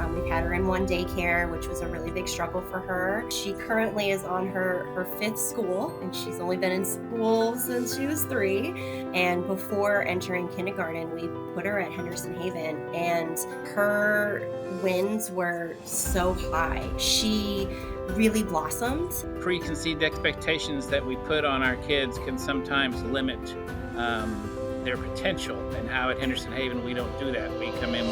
We've had her in one daycare, which was a really big struggle for her. She currently is on her fifth school, and she's only been in school since she was 3. And before entering kindergarten, we put her at Henderson Haven, and her wins were so high. She really blossomed. Preconceived expectations that we put on our kids can sometimes limit their potential, and how at Henderson Haven we don't do that. We come in.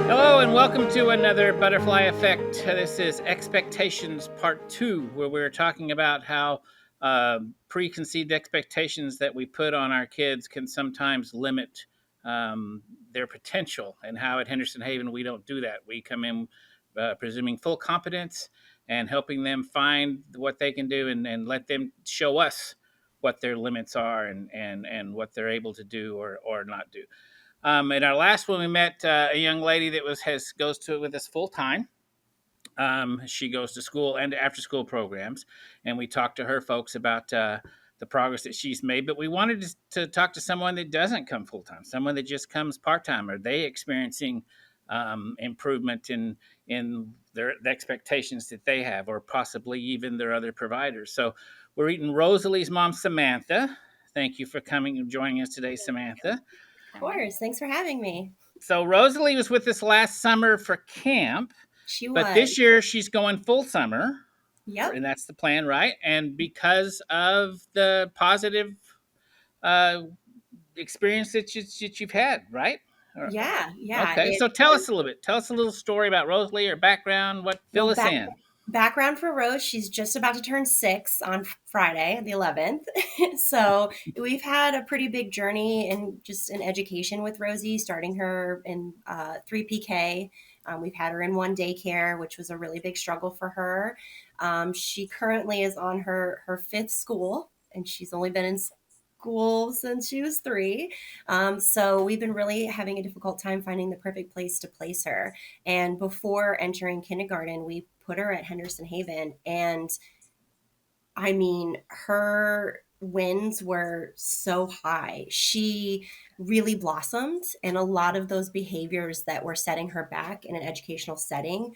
Hello and welcome to another Butterfly Effect. This is Expectations Part 2, where we're talking about how preconceived expectations that we put on our kids can sometimes limit their potential, and how at Henderson Haven we don't do that. We come in presuming full competence and helping them find what they can do, and let them show us what their limits are, and what they're able to do or not do. In our last one, we met a young lady that goes to with us full time. She goes to school and after school programs, and we talked to her folks about the progress that she's made. But we wanted to talk to someone that doesn't come full time, someone that just comes part time. Are they experiencing improvement in the expectations that they have, or possibly even their other providers? So we're meeting Rosalie's mom, Samantha. Thank you for coming and joining us today, Samantha. Of course. Thanks for having me. So Rosalie was with us last summer for camp. She But was. this year she's going full summer. Yep. And that's the plan, right? And because of the positive experience that you've had, right? Yeah. Okay, so tell us a little bit. Tell us a little story about Rosalie, her background. Fill us in. Background for Rose, she's just about to turn 6 on Friday, the 11th. So we've had a pretty big journey in education with Rosie, starting her in 3 PK. We've had her in one daycare, which was a really big struggle for her. She currently is on her fifth school, and she's only been in school since she was 3. So we've been really having a difficult time finding the perfect place to place her. And before entering kindergarten, we put her at Henderson Haven. And I mean, her wins were so high. She really blossomed. And a lot of those behaviors that were setting her back in an educational setting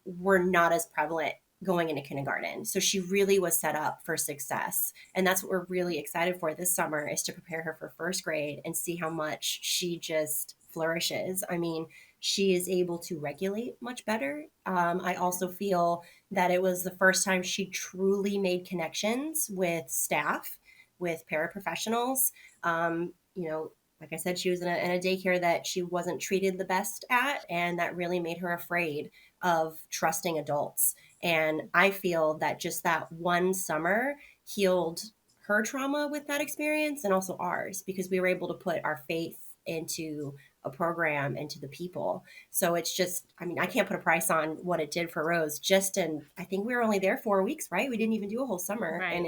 were not as prevalent going into kindergarten. So she really was set up for success. And that's what we're really excited for this summer, is to prepare her for first grade and see how much she just flourishes. I mean, she is able to regulate much better. I also feel that it was the first time she truly made connections with staff, with paraprofessionals. Like I said, she was in a daycare that she wasn't treated the best at, and that really made her afraid of trusting adults. And I feel that just that one summer healed her trauma with that experience, and also ours, because we were able to put our faith into a program, into the people. So it's just, I mean, I can't put a price on what it did for Rose. I think we were only there 4 weeks, right? We didn't even do a whole summer. Right, and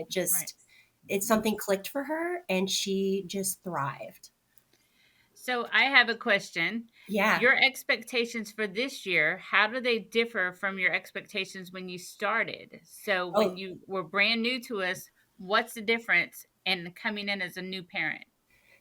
it's something clicked for her, and she just thrived. So I have a question. Yeah. Your expectations for this year, how do they differ from your expectations when you started? So when you were brand new to us, what's the difference in coming in as a new parent?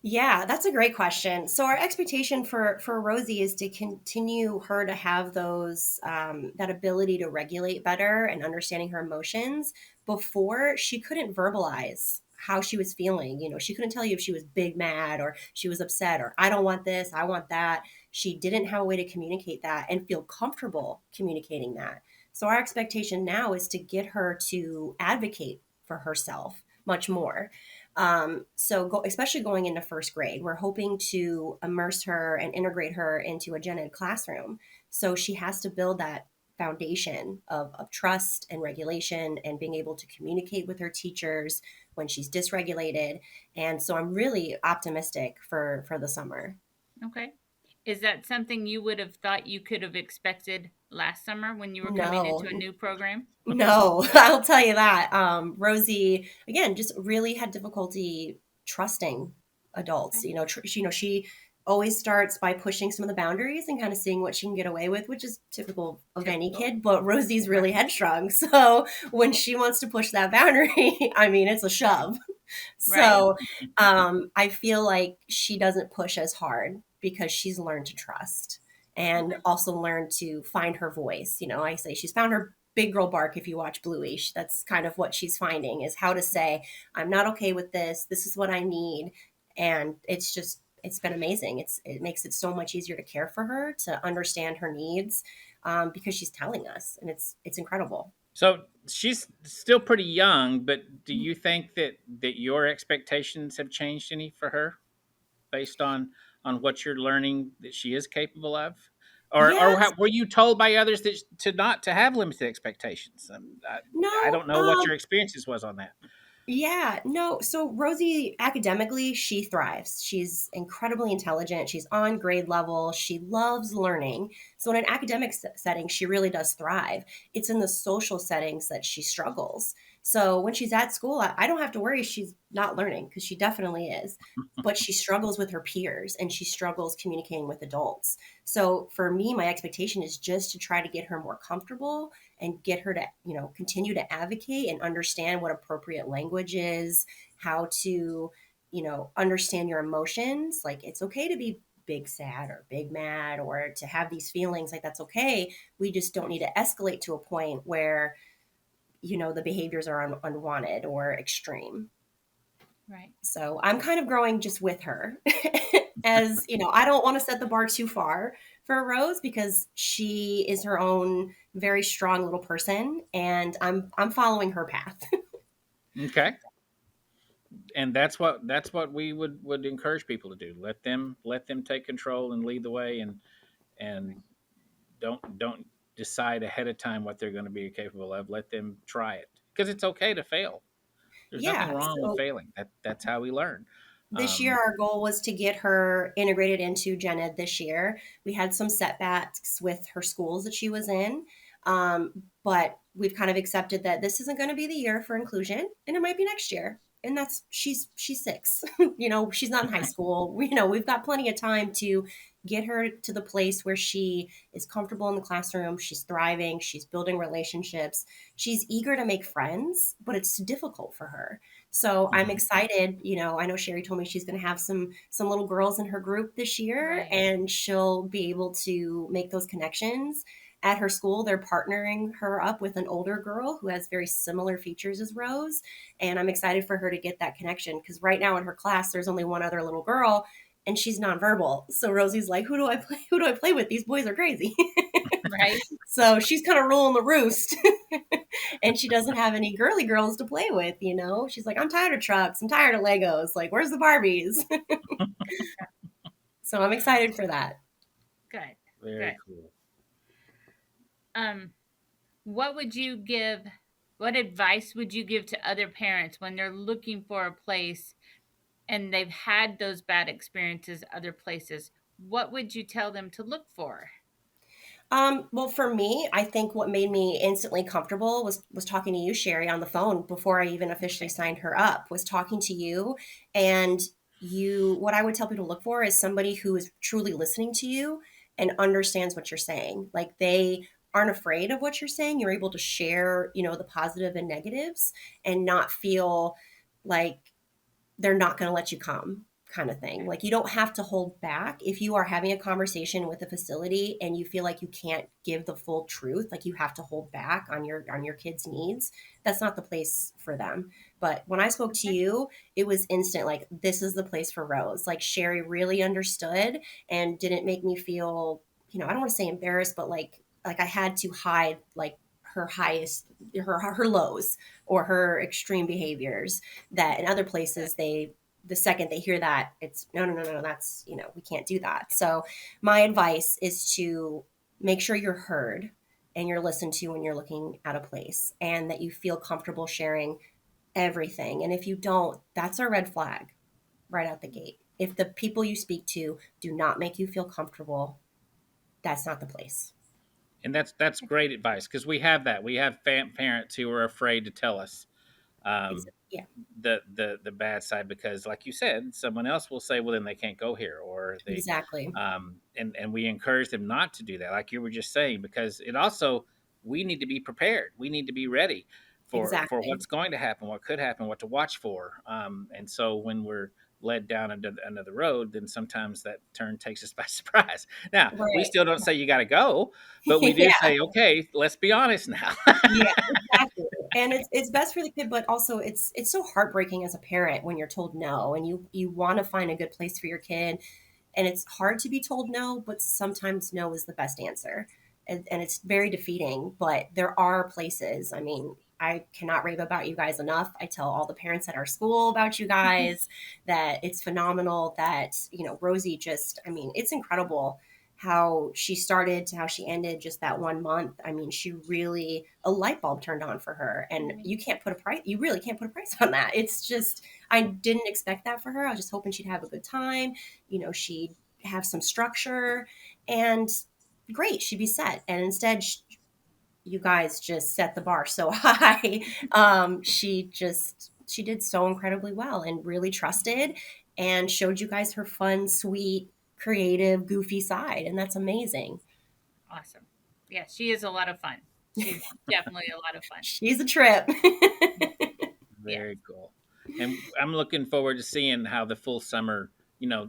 Yeah, that's a great question. So our expectation for Rosie is to continue her to have those that ability to regulate better and understanding her emotions. Before, she couldn't verbalize how she was feeling. She couldn't tell you if she was big mad, or she was upset, or I don't want this, I want that. She didn't have a way to communicate that and feel comfortable communicating that. So our expectation now is to get her to advocate for herself much more. Especially going into first grade, we're hoping to immerse her and integrate her into a gen ed classroom. So she has to build that foundation of trust and regulation, and being able to communicate with her teachers when she's dysregulated. And so I'm really optimistic for the summer. Okay. Is that something you would have thought you could have expected last summer when you were coming No. into a new program? No, I'll tell you that. Rosie, again, just really had difficulty trusting adults. Okay. She always starts by pushing some of the boundaries and kind of seeing what she can get away with, which is typical of any Typical. kid. But Rosie's Right. really headstrong. So when she wants to push that boundary, I mean, it's a shove. Right. So I feel like she doesn't push as hard because she's learned to trust and Okay. also learned to find her voice. You know, I say she's found her big girl bark if you watch Bluey. That's kind of what she's finding is how to say, I'm not okay with this. This is what I need. And it's been amazing. It makes it so much easier to care for her, to understand her needs, because she's telling us, and it's incredible. So she's still pretty young, but do you think that your expectations have changed any for her based on what you're learning that she is capable of? Or Yes. were you told by others that to not to have limited expectations? I No. don't know what your experiences was on that. Yeah, no. So Rosie, academically, she thrives. She's incredibly intelligent. She's on grade level. She loves learning. So in an academic setting, she really does thrive. It's in the social settings that she struggles. So when she's at school, I don't have to worry she's not learning because she definitely is. But she struggles with her peers and she struggles communicating with adults. So for me, my expectation is just to try to get her more comfortable and get her to, continue to advocate and understand what appropriate language is, how to, understand your emotions. Like it's okay to be big sad or big mad or to have these feelings, like that's okay. We just don't need to escalate to a point where, the behaviors are unwanted or extreme. Right. So I'm kind of growing just with her. As I don't want to set the bar too far for Rose because she is her own very strong little person, and I'm following her path. Okay. And that's what we would encourage people to do. Let them take control and lead the way, and don't decide ahead of time what they're going to be capable of. Let them try it because it's okay to fail. There's nothing Yeah. wrong with So failing. That's how we learn. this year, Um, our goal was to get her integrated into Gen Ed this year. We had some setbacks with her schools that she was in, but we've kind of accepted that this isn't going to be the year for inclusion, and it might be next year. And that's she's 6. She's not in high school. We've got plenty of time to get her to the place where she is comfortable in the classroom. She's thriving. She's building relationships. She's eager to make friends, but it's difficult for her. So I'm mhm. excited. I know Sherry told me she's going to have some little girls in her group this year, Right. and she'll be able to make those connections. At her school, they're partnering her up with an older girl who has very similar features as Rose, and I'm excited for her to get that connection because right now in her class there's only one other little girl, and she's nonverbal. So Rosie's like, "Who do I play? Who do I play with? These boys are crazy." Right. So she's kind of ruling the roost. And she doesn't have any girly girls to play with. She's like, I'm tired of trucks. I'm tired of Legos. Like, where's the Barbies? So I'm excited for that. Good. Very Good. cool. Um, what would you give? What advice would you give to other parents when they're looking for a place and they've had those bad experiences other places? What would you tell them to look for? Well, for me, I think what made me instantly comfortable was talking to you, Sherry, on the phone before I even officially Okay. signed her up. Was talking to you, and you. What I would tell people to look for is somebody who is truly listening to you and understands what you're saying. Like they aren't afraid of what you're saying. You're able to share, the positive and negatives, and not feel like they're not going to let you come kind of thing. Okay. Like you don't have to hold back if you are having a conversation with a facility and you feel like you can't give the full truth, like you have to hold back on your kids' needs. That's not the place for them. But when I spoke to Okay. you, it was instant like this is the place for Rose. Like Sherry really understood and didn't make me feel, I don't want to say embarrassed, but like I had to hide like her highest her lows or her extreme behaviors that in other Good. places the second they hear that it's no no no no that's we can't do that. So my advice is to make sure you're heard and you're listened to when you're looking at a place and that you feel comfortable sharing everything, and if you don't, that's a red flag right out the gate. If the people you speak to do not make you feel comfortable, that's not the place. And that's great advice because we have that. We have parents who are afraid to tell us. Yeah, the bad side, because like you said, someone else will say, well, then they can't go here, or they exactly. and we encourage them not to do that, like you were just saying, because it also, we need to be prepared, we need to be ready for Exactly. what's going to happen, what could happen, what to watch for. And so when we're led down another road, then sometimes that turn takes us by surprise. Now we Right. still don't say you got to go, but we do Yeah. say, okay, let's be honest now. Yeah, exactly. And it's best for the kid, but also it's so heartbreaking as a parent when you're told no and you want to find a good place for your kid, and it's hard to be told no, but sometimes no is the best answer. And it's very defeating, but there are places. I mean, I cannot rave about you guys enough. I tell all the parents at our school about you guys, that it's phenomenal, that, Rosie just, I mean, it's incredible how she started to how she ended, just that 1 month. I mean, she really, a light bulb turned on for her, and you really can't put a price on that. It's just, I didn't expect that for her. I was just hoping she'd have a good time, she'd have some structure, and great, she'd be set. And instead, you guys just set the bar so high. She did so incredibly well and really trusted and showed you guys her fun, sweet, creative, goofy side. And that's amazing. Awesome. Yeah, she is a lot of fun. She's definitely a lot of fun. She's a trip. Yeah. Very cool. And I'm looking forward to seeing how the full summer, you know,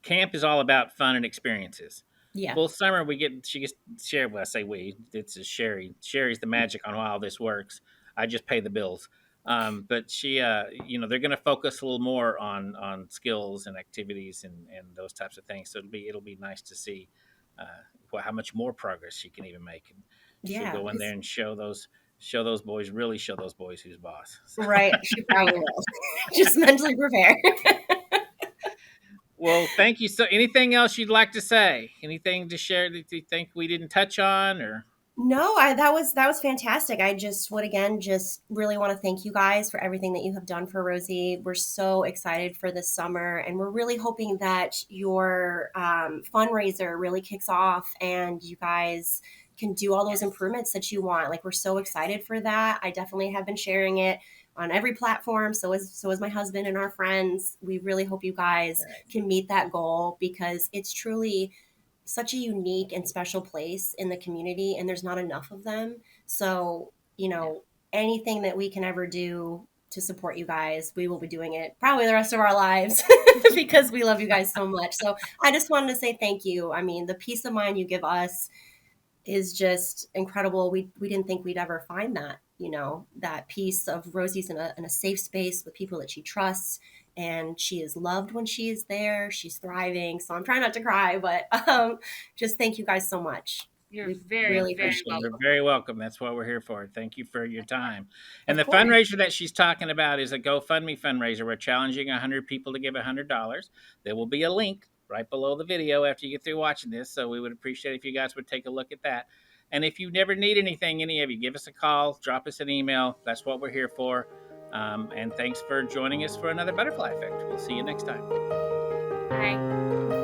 camp is all about fun and experiences. Yeah. Full summer, she gets Sherry. Well, I say we. It's a Sherry. Sherry's the magic on how all this works. I just pay the bills. But she, they're going to focus a little more on skills and activities and those types of things. So it'll be nice to see how much more progress she can even make. And she'll Yeah. go in there and show those boys, really show those boys who's boss. So. Right. She probably will. Just mentally prepare. Well, thank you. So, anything else you'd like to say? Anything to share that you think we didn't touch on, or? No, that was fantastic. I just would again just really want to thank you guys for everything that you have done for Rosie. We're so excited for this summer, and we're really hoping that your fundraiser really kicks off, and you guys can do all those Yes. improvements that you want. Like, we're so excited for that. I definitely have been sharing it on every platform. So as my husband and our friends. We really hope you guys Right. can meet that goal, because it's truly such a unique and special place in the community, and there's not enough of them. So, No. anything that we can ever do to support you guys, we will be doing it probably the rest of our lives because we love you guys so much. So I just wanted to say thank you. I mean, the peace of mind you give us is just incredible. We didn't think we'd ever find that, that piece of Rosie's in a safe space with people that she trusts, and she is loved when she is there. She's thriving. So I'm trying not to cry, but just thank you guys so much. You're We very, really very appreciate You're it. welcome. very welcome. That's what we're here for. Thank you for your time. And Of the course. fundraiser that she's talking about is a GoFundMe fundraiser. We're challenging 100 people to give $100. There will be a link right below the video after you get through watching this. So we would appreciate if you guys would take a look at that. And if you never need anything, any of you, give us a call, drop us an email. That's what we're here for. And thanks for joining us for another Butterfly Effect. We'll see you next time. Bye.